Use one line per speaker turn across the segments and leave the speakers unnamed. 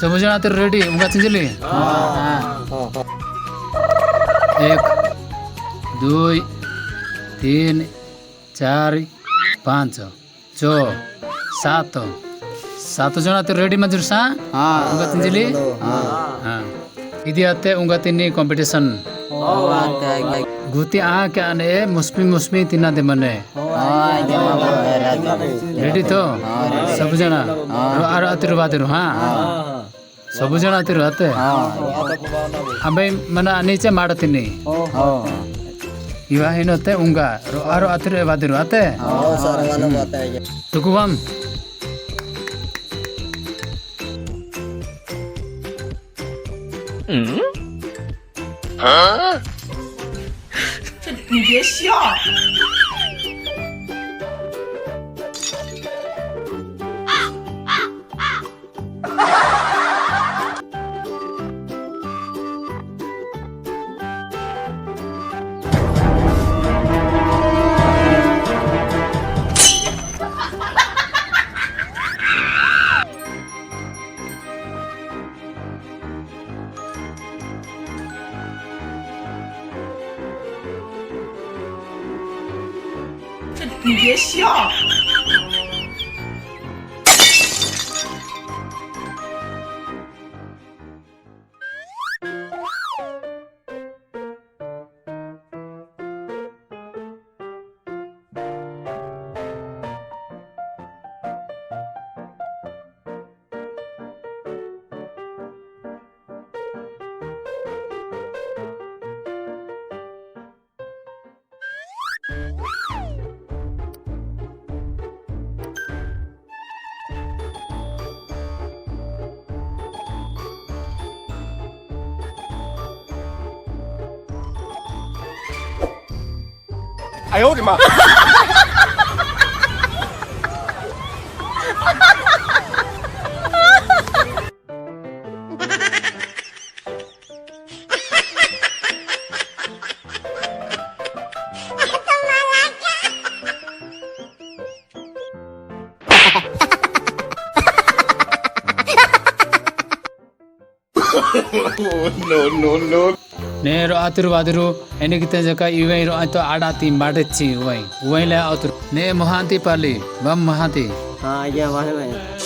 सब जण आता रेडी उंगा चिंजली 1 2 3 4 5 6 7 7 जण आता रेडी मंजूर सा उंगा चिंजली इदी आते उंगा तिनी कंपटीशन गुती आ क्या ने मुस्मी तिना दे मने रेडी तो सब जना आर अतिर बातिर हां सब जना अतिर आते अबे मना नीचे माडतिनी इवा हिनोते उंगा आर अतिर बातिर आते तुकुबम
你别笑。你别笑。
哎呦我的妈！No.
नेरो आतिरु बादिरु एने किते जका इवै रो तो आडाती माडेची उवै ले आतुर ने महांती पाली बम महांती
हाँ ये हमारे में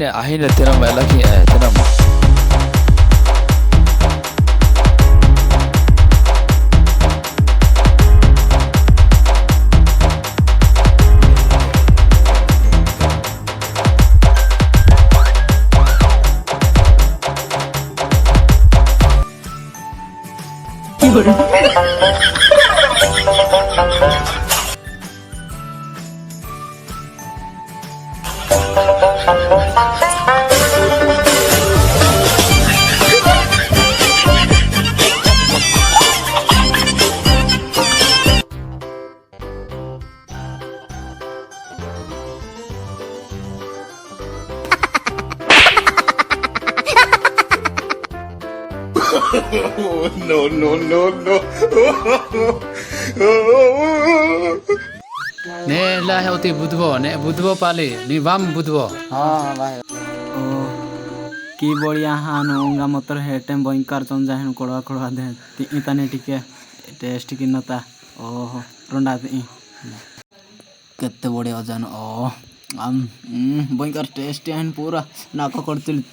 ahine tiram lagi tiram
No.
ने ला होती बुधबो पाली नि वाम बुधबो
हाँ भाई ओ की बढ़िया हाँ उंगा मतर हेटेम भयंकर चंजा हेन कोड़वा दे इताने टिके टेस्ट की नता ओहो रोंडा केते बढ़िया जान ओ भयंकर टेस्ट हेन पूरा नाक करतिल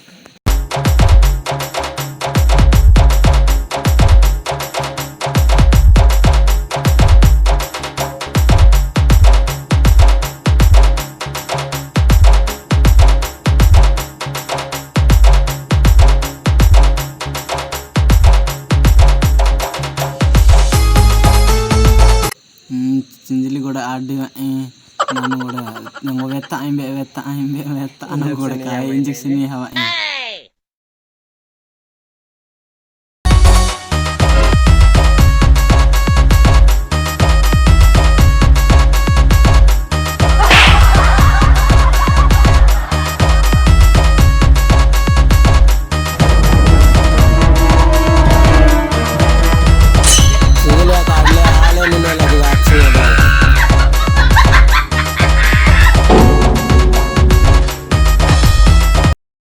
चिंजली गोड़ा आडी ನಾನು ಕೂಡ ನಂಗೆ ವೆತ್ತ ಆಯ್ಬೆ anu ಕೂಡ ಕಾಯಿ ಇಂಜೆಕ್ಷನ್ ಹವ